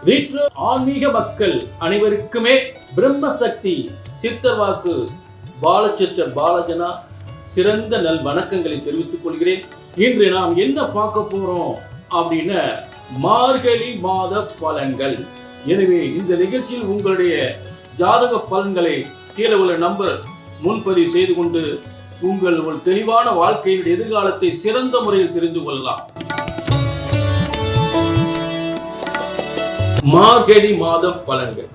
Retro ஆன்மீக மக்கள் அனைவருக்குமே பிரம்மசக்தி சித்தர் வாக்கு பாலச்சித்தர் பாலஜனா சிறந்த நல் வணக்கங்களை தெரிவித்துக் கொள்கிறேன். இன்று நாம் என்ன பார்க்க போறோம் அப்படின்னு மார்கழி மாத பலன்கள். எனவே இந்த நிகழ்ச்சியில் உங்களுடைய ஜாதக பலன்களை கீழே உள்ள நம்பர் முன்பதிவு செய்து கொண்டு உங்கள் ஒரு தெளிவான வாழ்க்கையின் எதிர்காலத்தை சிறந்த முறையில் தெரிந்து கொள்ளலாம். மார்கழி மாத பலன்கள்.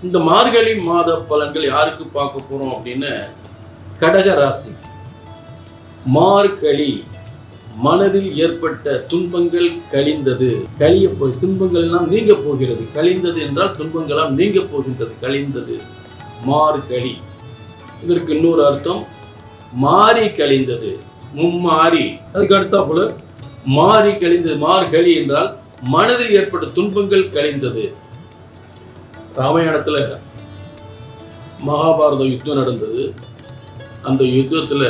இந்த மார்கழி மாத பலன்கள் யாருக்கு பார்க்க போறோம் அப்படின்னு கடக ராசி. மார்கழி மனதில் ஏற்பட்ட துன்பங்கள் கழிந்தது. கழிய போய் துன்பங்கள் எல்லாம் நீங்க போகிறது. கழிந்தது என்றால் துன்பங்களாம் நீங்க போகின்றது. கழிந்தது மார்கழி. இதற்கு இன்னொரு அர்த்தம் மாறி கழிந்தது, மும்மாறி. அதுக்கு அடுத்தா போல மாறி கழிந்தது. மார்கழி என்றால் மனதில் ஏற்பட்ட துன்பங்கள் கழிந்தது. ராமாயணத்துல மகாபாரத யுத்தம் நடந்தது. அந்த யுத்தத்துல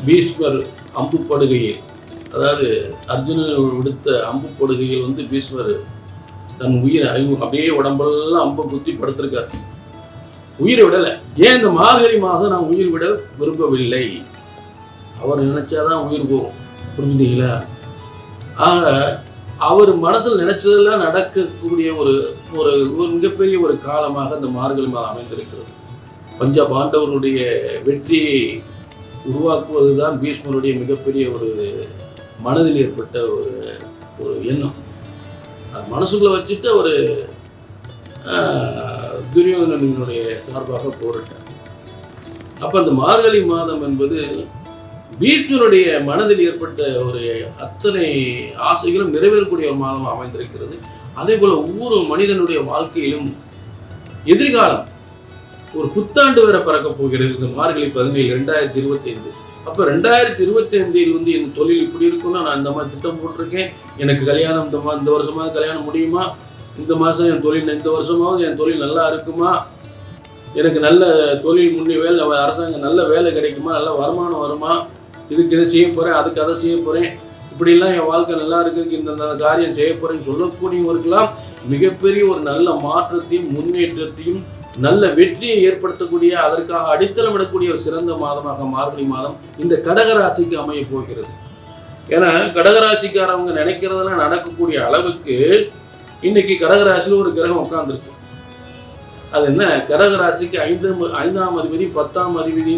பீஷ்மர் அம்பு படுகையில், அதாவது அர்ஜுனன் விடுத்த அம்பு படுகையில் பீஷ்மர் தன் உயிரை அப்படியே உடம்பெல்லாம் அம்பை குத்தி படுத்திருக்கார். உயிரை விடலை. ஏன் இந்த மார்கழி மாதம் நான் உயிர் விட விரும்பவில்லை. அவர் நினைச்சாதான் உயிர் போகும். புரிஞ்சுட்டீங்களா? ஆக அவர் மனசில் நினைச்சதெல்லாம் நடக்கக்கூடிய ஒரு ஒரு மிகப்பெரிய ஒரு காலமாக இந்த மார்கழி மாதம் அமைந்திருக்கிறது. பஞ்ச பாண்டவருடைய வெற்றியை உருவாக்குவதுதான் பீஷ்மருடைய மிகப்பெரிய ஒரு மனதில் ஏற்பட்ட ஒரு எண்ணம். மனசுக்குள்ள வச்சுட்டு அவர் துரியோதனனுடைய சார்பாக போராட்டார். அப்ப அந்த மார்கழி மாதம் என்பது பீஷ்மருடைய மனதில் ஏற்பட்ட ஒரு அத்தனை ஆசைகளும் நிறைவேறக்கூடிய ஒரு மாதம் அமைந்திருக்கிறது. அதே போல ஒவ்வொரு மனிதனுடைய வாழ்க்கையிலும் எதிர்காலம் ஒரு புத்தாண்டு வேற பறக்க போகிறது. இந்த மார்கழி 17 2025. அப்ப 2025 என் தொழில் இப்படி இருக்குன்னா நான் இந்த மாதிரி திட்டம் போட்டிருக்கேன். எனக்கு கல்யாணம் இந்த வருஷமாவது கல்யாணம் முடியுமா, இந்த மாதம் என் தொழில் இந்த வருஷமாவது என் தொழில் நல்லா இருக்குமா, எனக்கு நல்ல தொழில் முன்னே வேலை அரசாங்கம் நல்ல வேலை கிடைக்குமா, நல்ல வருமானம் வருமா, இதுக்கு இதை செய்ய போகிறேன், அதுக்கு அதை செய்ய போகிறேன், இப்படிலாம் என் வாழ்க்கை நல்லா இருக்கு, இந்த காரியம் செய்ய போகிறேன்னு சொல்லக்கூடியவருக்கெல்லாம் மிகப்பெரிய ஒரு நல்ல மாற்றத்தையும் முன்னேற்றத்தையும் நல்ல வெற்றியை ஏற்படுத்தக்கூடிய, அதற்காக அடித்தளமிடக்கூடிய ஒரு சிறந்த மாதமாக மார்கழி மாதம் இந்த கடகராசிக்கு அமைய போகிறது. ஏன்னா கடகராசிக்காரவங்க நினைக்கிறதெல்லாம் நடக்கக்கூடிய அளவுக்கு இன்னைக்கு கடகராசியில் ஒரு கிரகம் உட்கார்ந்துருக்கு. அது என்ன? கடகராசிக்கு 5ஆம் அதிபதி 10ஆம் அதிபதி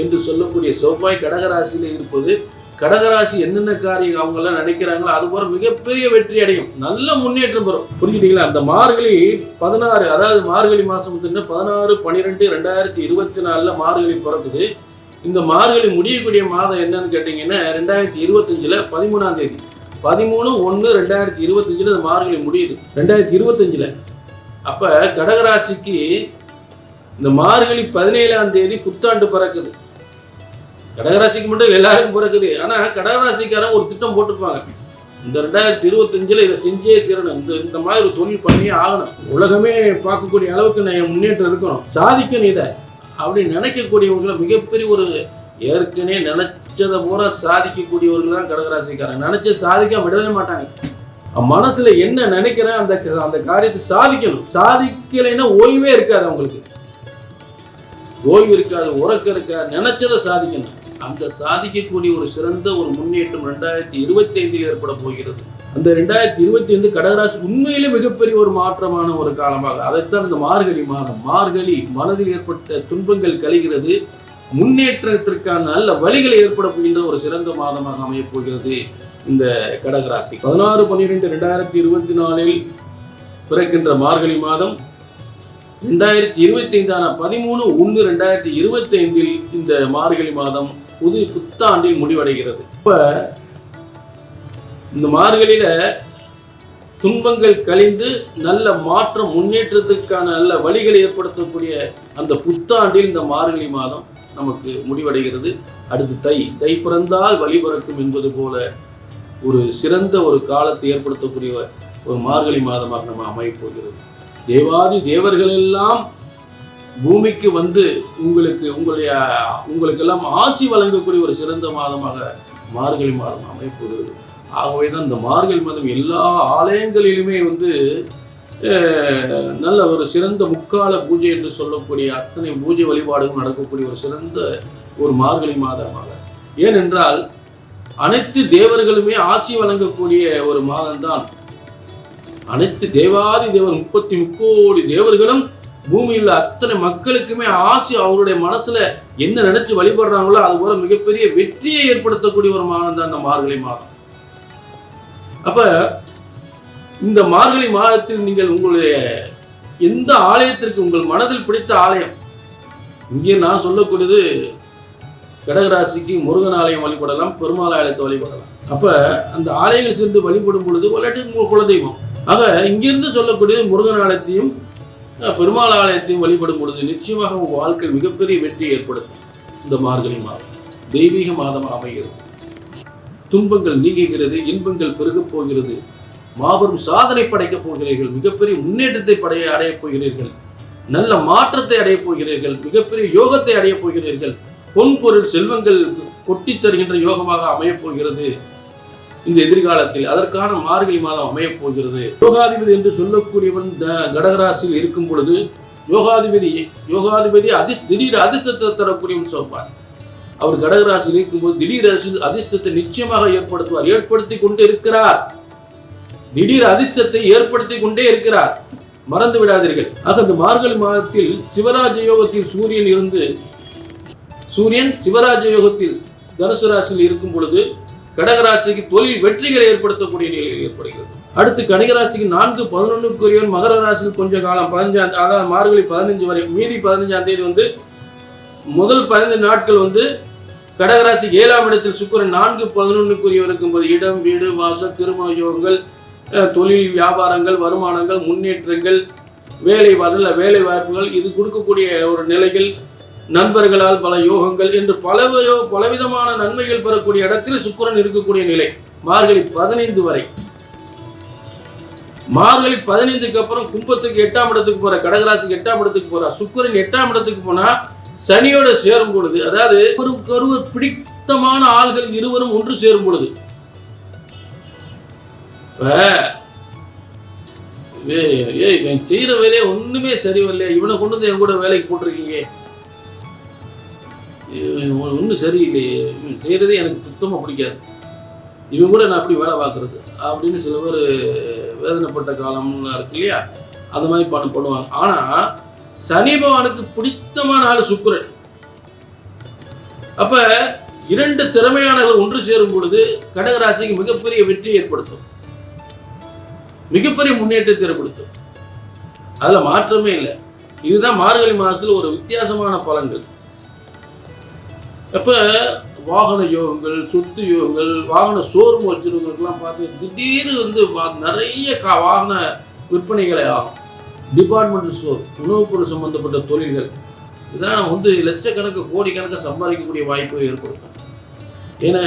என்று சொல்லக்கூடிய செவ்வாய் கடகராசியில் இருப்பது, கடகராசி என்னென்ன காரியம் அவங்க எல்லாம் நினைக்கிறாங்களோ அது போல மிகப்பெரிய வெற்றி அடையும், நல்ல முன்னேற்றம் பெறும். புரிஞ்சுட்டீங்களா? அந்த மார்கழி 16, அதாவது மார்கழி மாசம் 16/12/2024 மார்கழி பிறக்குது. இந்த மார்கழி முடியக்கூடிய மாதம் என்னன்னு கேட்டீங்கன்னா 2025 13ஆம் தேதி 13/1/2025 இந்த மார்கழி முடியுது 2025. அப்ப கடகராசிக்கு இந்த மார்கழி 17ஆம் தேதி புத்தாண்டு பிறக்குது. கடகராசிக்கு மட்டும் எல்லாருக்கும் பிறக்குது. ஆனா கடகராசிக்காரன் ஒரு திட்டம் போட்டிருப்பாங்க, இந்த 2025 இதை செஞ்சே தீரணும், இந்த மாதிரி ஒரு தொழில் பண்ணியே ஆகணும், உலகமே பார்க்கக்கூடிய அளவுக்கு நான் முன்னேற்றம் இருக்கணும், சாதிக்கணும் இதை அப்படின்னு நினைக்கக்கூடியவங்களை மிகப்பெரிய ஒரு ஏற்கனவே நினைச்சதை பூரா சாதிக்கக்கூடியவர்கள் தான் கடகராசிக்காரன். நினைச்ச சாதிக்க விடவே மாட்டாங்க. மனசுல என்ன நினைக்கிறேன் அந்த காரியத்தை சாதிக்கணும். சாதிக்கலைன்னா ஓய்வே இருக்காது, அவங்களுக்கு ஓய்வு இருக்காது, உறக்கம் இருக்காது, நினைச்சதை சாதிக்கணும். அந்த சாதிக்கக்கூடிய ஒரு சிறந்த ஒரு முன்னேற்றம் 2025 ஏற்பட போகிறது. அந்த 2025 கடகராசி உண்மையிலே மிகப்பெரிய ஒரு மாற்றமான ஒரு காலமாக, அதைத்தான் இந்த மார்கழி மாதம். மார்கழி மனதில் ஏற்பட்ட துன்பங்கள் கழிகிறது, முன்னேற்றத்திற்கான நல்ல வழிகளை ஏற்பட போகின்ற ஒரு சிறந்த மாதமாக அமையப் போகிறது இந்த கடகராசி. 16/12/2024 பிறக்கின்ற மார்கழி மாதம் 2025 13/1/2025 இந்த மார்கழி மாதம் புத்தாண்டில் முடிவடைகிறது. இப்ப இந்த மார்கழியில துன்பங்கள் கழிந்து நல்ல மாற்றம் முன்னேற்றத்திற்கான நல்ல வழிகளை ஏற்படுத்தக்கூடிய அந்த புத்தாண்டில் இந்த மார்கழி மாதம் நமக்கு முடிவடைகிறது. அடுத்து தை பிறந்தால் வழி பிறக்கும் என்பது போல ஒரு சிறந்த ஒரு காலத்தை ஏற்படுத்தக்கூடிய ஒரு மார்கழி மாதமாக நம்ம அமையப் போகிறது. தேவாதி தேவர்கள் எல்லாம் பூமிக்கு உங்களுக்கெல்லாம் ஆசி வழங்கக்கூடிய ஒரு சிறந்த மாதமாக மார்கழி மாதம் அமைப்பது. ஆகவே தான் இந்த மார்கழி மாதம் எல்லா ஆலயங்களிலுமே நல்ல ஒரு சிறந்த முக்கால பூஜை என்று சொல்லக்கூடிய அத்தனை பூஜை வழிபாடுகள் நடக்கக்கூடிய ஒரு சிறந்த ஒரு மார்கழி மாதமாக. ஏனென்றால் அனைத்து தேவர்களுமே ஆசி வழங்கக்கூடிய ஒரு மாதம்தான். அனைத்து தேவாதி தேவர் 33 கோடி தேவர்களும் பூமியில் அத்தனை மக்களுக்குமே ஆசி, அவருடைய மனசுல என்ன நினைச்சு வழிபடுறாங்களோ அது போல மிகப்பெரிய வெற்றியை ஏற்படுத்தக்கூடிய ஒரு மாதம் தான் இந்த மார்கழி மாதம். அப்ப இந்த மார்கழி மாதத்தில் நீங்கள் உங்களுடைய எந்த ஆலயத்திற்கு, உங்கள் மனதில் பிடித்த ஆலயம், இங்கே நான் சொல்லக்கூடியது கடகராசிக்கு முருகன் ஆலயம் வழிபடலாம், பெருமாள் ஆலயத்தை வழிபடலாம். அப்ப அந்த ஆலயங்கள் சென்று வழிபடும் பொழுது விளையாட்டு குலதெய்வம், ஆக இங்கிருந்து சொல்லக்கூடியது முருகன் ஆலயத்தையும் பெருமாள் ஆலயத்தையும் வழிபடும் பொழுது நிச்சயமாக உங்கள் வாழ்க்கையில் மிகப்பெரிய வெற்றியை ஏற்படுத்தும். இந்த மார்கழி மாதம் தெய்வீக மாதம் அமைகிறது. துன்பங்கள் நீங்குகிறது, இன்பங்கள் பெருகப் போகிறது, மாபெரும் சாதனை படைக்கப் போகிறீர்கள், மிகப்பெரிய முன்னேற்றத்தை அடையப் போகிறீர்கள், நல்ல மாற்றத்தை அடையப் போகிறீர்கள், மிகப்பெரிய யோகத்தை அடையப் போகிறீர்கள். பொன் பொருள் செல்வங்கள் கொட்டி தருகின்ற யோகமாக அமையப் போகிறது இந்த எதிர்காலத்தில். அதற்கான மார்கழி மாதம் அமையப் போகிறது. யோகாதிபதி என்று சொல்லக்கூடியவன் கடகராசியில் இருக்கும் பொழுது யோகாதிபதி திடீர் அதிர்ஷ்டத்தை தரக்கூடியவன் சொல்வார். அவர் கடகராசியில் இருக்கும்போது திடீர் அதிர்ஷ்டத்தை நிச்சயமாக ஏற்படுத்துவார், ஏற்படுத்தி கொண்டு இருக்கிறார். திடீர் அதிர்ஷ்டத்தை ஏற்படுத்தி கொண்டே இருக்கிறார், மறந்து விடாதீர்கள். ஆக இந்த மார்கழி மாதத்தில் சிவராஜ யோகத்தில் சூரியன் சிவராஜ யோகத்தில் தனுசு ராசியில் இருக்கும் பொழுது கடகராசிக்கு தொழில் வெற்றிகளை ஏற்படுத்தக்கூடிய நிலையில் ஏற்படுகிறது. அடுத்து கன்னிகராசிக்கு 4-11 மகர ராசியில் கொஞ்ச காலம் 15, அதாவது மார்கழி 15 வரை, மீதி 15ஆம் தேதி முதல் 15 நாட்கள் கடகராசி 7ஆம் இடத்தில் சுக்கிரன் 4-11 இருக்கும்போது இடம், வீடு, வாசல், திருமண யோகங்கள், தொழில், வியாபாரங்கள், வருமானங்கள், முன்னேற்றங்கள், வேலை வாய்ப்புகள், இது கொடுக்கக்கூடிய ஒரு நிலைகள், நண்பர்களால் பல யோகங்கள் என்று பலவிதமான நன்மைகள் பெறக்கூடிய இடத்தில் சுக்கிரன் இருக்கக்கூடிய நிலை மார்கழி 15 வரை. மார்கழி 15க்கு அப்புறம் கும்பத்துக்கு 8ஆம் இடத்துக்கு போற, கடகராசிக்கு 8ஆம் இடத்துக்கு போற சுக்கிரன் 8ஆம் இடத்துக்கு போனா சனியோட சேரும் பொழுது, அதாவது ஒருவர் பிடித்தமான ஆள்கள் இருவரும் ஒன்று சேரும் பொழுது, செய்யற வேலையை ஒண்ணுமே சரியில்லை, இவனை கொண்டு வந்து என் கூட வேலைக்கு போட்டிருக்கீங்க, ஒன்றும் சரியில்லையே, செய்யறதே எனக்கு சுத்தமாக பிடிக்காது, இவன் கூட நான் அப்படி வேலை பார்க்கறது அப்படின்னு சில பேர் வேதனைப்பட்ட காலம்லாம் இருக்கு இல்லையா, அந்த மாதிரி பண்ணுவாங்க. ஆனால் சனி பகவானுக்கு பிடித்தமான ஆள் சுக்கிரன். அப்ப 2 திறமையானவர்கள் ஒன்று சேரும் பொழுது கடகராசிக்கு மிகப்பெரிய வெற்றி ஏற்படுத்தும், மிகப்பெரிய முன்னேற்றத்தை ஏற்படுத்தும், அதுல மாற்றமே இல்லை. இதுதான் மார்கழி மாதத்தில் ஒரு வித்தியாசமான பலன்கள். அப்ப வாகன யோகங்கள், சொத்து யோகங்கள், வாகன ஷோரூம் வச்சிருக்கிறவங்களுக்குலாம் பார்த்து திடீர்னு நிறைய வாகன விற்பனைகளை ஆகும். டிபார்ட்மெண்டல் ஸ்டோர், உணவுப் பொருள் சம்பந்தப்பட்ட தொழில்கள், இதெல்லாம் லட்சக்கணக்கு கோடிக்கணக்காக சம்பாதிக்கக்கூடிய வாய்ப்பை ஏற்படுத்தும். ஏன்னா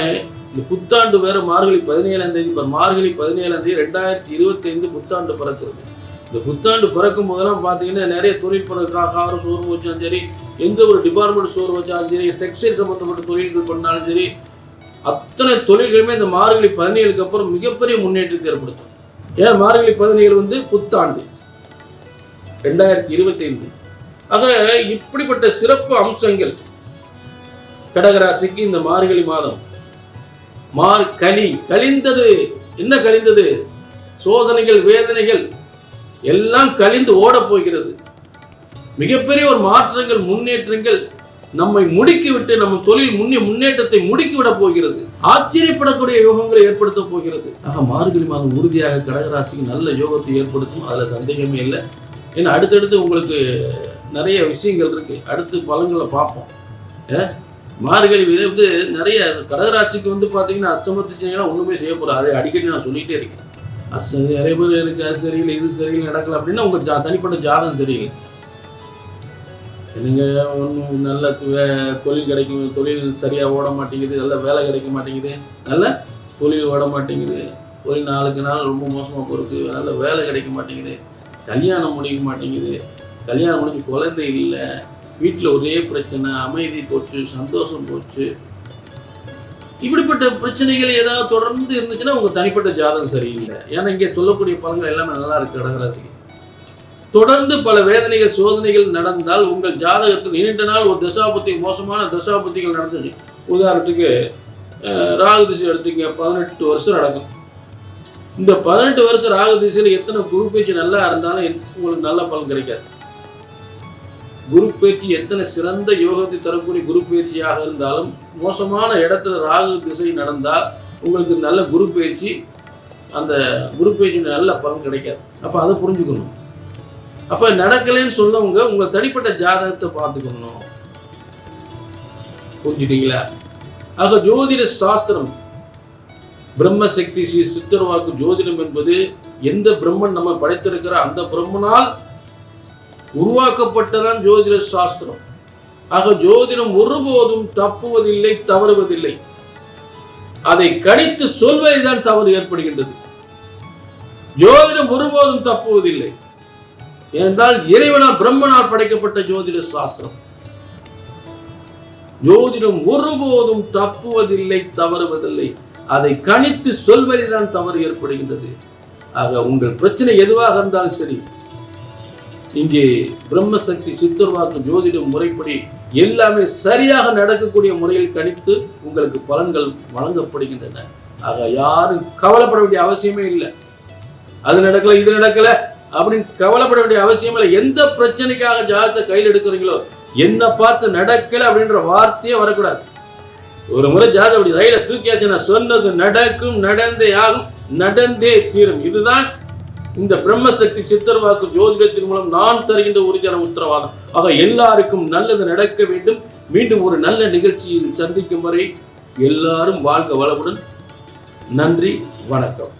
இந்த புத்தாண்டு வேற மார்கழி 17ஆம் தேதி, மார்கழி 17ஆம் தேதி 2025 புத்தாண்டு பிறக்கிறது. இந்த புத்தாண்டு பிறக்கும் போதெல்லாம் பார்த்தீங்கன்னா நிறைய தொழில் கார் ஷோரூம் வச்சாலும் சரி, எந்த ஒரு டிபார்ட்மெண்ட் ஸ்டோர் வச்சாலும் சரி, டெக்ஸ்டைல் சம்பந்தப்பட்ட தொழில்கள் பண்ணாலும் சரி, அத்தனை தொழில்களுமே இந்த மார்கழி 17க்கு அப்புறம் மிகப்பெரிய முன்னேற்றத்தை ஏற்படுத்தும். ஏன் மார்கழி 17 புத்தாண்டு 2025. ஆக இப்படிப்பட்ட சிறப்பு அம்சங்கள் கடகராசிக்கு இந்த மார்கழி மாதம். கழிந்தது, என்ன கழிந்தது? சோதனைகள், வேதனைகள் எல்லாம் கழிந்து ஓட போகிறது. மிகப்பெரிய ஒரு மாற்றங்கள், முன்னேற்றங்கள் நம்மை முடுக்கிவிட்டு, நம்ம தொழில் முன்னேற்றத்தை முடுக்கிவிட போகிறது. ஆச்சரியப்படக்கூடிய யோகங்களை ஏற்படுத்த போகிறது. ஆக மார்கழி மாதம் உறுதியாக கடகராசிக்கு நல்ல யோகத்தை ஏற்படுத்தும், அதுல சந்தேகமே இல்லை. ஏன்னா அடுத்தடுத்து உங்களுக்கு நிறைய விஷயங்கள் இருக்கு, அடுத்து பலன்களை பார்ப்போம். மார்கழி நிறைய கடகராசிக்கு பார்த்தீங்கன்னா அஷ்டமத்து ஒண்ணுமே செய்ய போறோம். அதை அடிக்கடி நான் சொல்லிட்டே இருக்கேன். நிறைய பேர் எனக்கு அது சரியில்லை, இது சரியில்லை, நடக்கல அப்படின்னா உங்க தனிப்பட்ட ஜாதகம் சரியில்லை. நீங்க ஒன்றும் நல்ல தொழில் கிடைக்கும், தொழில் சரியா ஓட மாட்டேங்குது, நல்ல வேலை கிடைக்க மாட்டேங்குது, நல்ல தொழில் ஓட மாட்டேங்குது, தொழில் நாளுக்கு நாள் ரொம்ப மோசமாக போயிருக்கு, நல்ல வேலை கிடைக்க மாட்டேங்குது, கல்யாணம் முடிக்க மாட்டேங்குது, கல்யாணம் முடிஞ்சு குழந்தை இல்லை, வீட்டில் ஒரே பிரச்சனை, அமைதி போச்சு, சந்தோஷம் போச்சு, இப்படிப்பட்ட பிரச்சனைகள் ஏதாவது தொடர்ந்து இருந்துச்சுன்னா உங்க தனிப்பட்ட ஜாதகம் சரியில்லை. ஏன்னா இங்கே சொல்லக்கூடிய பலன்கள் எல்லாமே நல்லா இருக்கு கடகராசிக்கு. தொடர்ந்து பல வேதனைகள் சோதனைகள் நடந்தால் உங்கள் ஜாதகத்தில் நீண்ட நாள் ஒரு தசாபுத்தி மோசமான தசாபுத்திகள் நடந்தது. உதாரணத்துக்கு ராகு திசை எடுத்துங்க, 18 வருஷம் நடக்கும். இந்த 18 வருஷம் ராகு திசையில் எத்தனை குரு பேச்சு நல்லா இருந்தாலும் உங்களுக்கு நல்ல பலன் கிடைக்காது. குரு பேச்சு எத்தனை சிறந்த யோகத்தை தரக்கூடிய குரு பேச்சியாக இருந்தாலும் மோசமான இடத்துல ராகு திசை நடந்தால் உங்களுக்கு நல்ல குரு பேச்சு, அந்த குரு பேச்சு நல்ல பலன் கிடைக்காது. அப்போ அதை புரிஞ்சுக்கணும். அப்போ நடக்கலைன்னு சொல்லவங்க உங்கள் தனிப்பட்ட ஜாதகத்தை பார்த்துக்கணும். புரிஞ்சுட்டீங்களா? ஆக ஜோதிட சாஸ்திரம், பிரம்ம சக்தி ஸ்ரீ சித்தர் வாக்கு ஜோதிடம் என்பது எந்த பிரம்மன் நம்ம படைத்திருக்கிற அந்த பிரம்மனால் உருவாக்கப்பட்டதான் ஜோதிட சாஸ்திரம். ஆக ஜோதிடம் ஒருபோதும் தப்புவதில்லை, தவறுவதில்லை. அதை கணித்து சொல்வதுதான் தவறு ஏற்படுகின்றது. ஜோதிடம் ஒருபோதும் தப்புவதில்லை. ஏனென்றால் இறைவனால் பிரம்மனால் படைக்கப்பட்ட ஜோதிட சாஸ்திரம். ஜோதிடம் ஒருபோதும் தப்புவதில்லை, தவறுவதில்லை. அதை கணித்து சொல்வதுதான் தவறு ஏற்படுகின்றது. ஆக உங்கள் பிரச்சனை எதுவாக இருந்தாலும் சரி, இங்கே பிரம்மசக்தி சித்தர் வாக்கு ஜோதிடம் முறைப்படி எல்லாமே சரியாக நடக்கக்கூடிய முறையில் கணித்து உங்களுக்கு பலன்கள் வழங்கப்படுகின்றன. ஆக யாரும் கவலைப்பட வேண்டிய அவசியமே இல்லை. அது நடக்கல, இது நடக்கல அப்படின்னு கவலைப்பட வேண்டிய அவசியம் இல்லை. எந்த பிரச்சனைக்காக ஜாதகத்தை கையில் எடுக்கிறீங்களோ, என்ன பார்த்து நடக்கல அப்படின்ற வார்த்தையே வரக்கூடாது. ஒரு முறை ஜாதகம் அப்படி கையில தூக்கியாச்சு, நான் சொன்னது நடக்கும், நடந்தே ஆகும், நடந்தே தீரும். இதுதான் இந்த பிரம்மசக்தி சித்தர் வாக்கு ஜோதிடத்தின் மூலம் நான் தருகின்ற உறுதியான உத்தரவாதம். ஆக எல்லாருக்கும் நல்லது நடக்க வேண்டும். மீண்டும் ஒரு நல்ல நிகழ்ச்சியில் சந்திக்கும் வரை எல்லாரும் வாழ்க வளமுடன். நன்றி, வணக்கம்.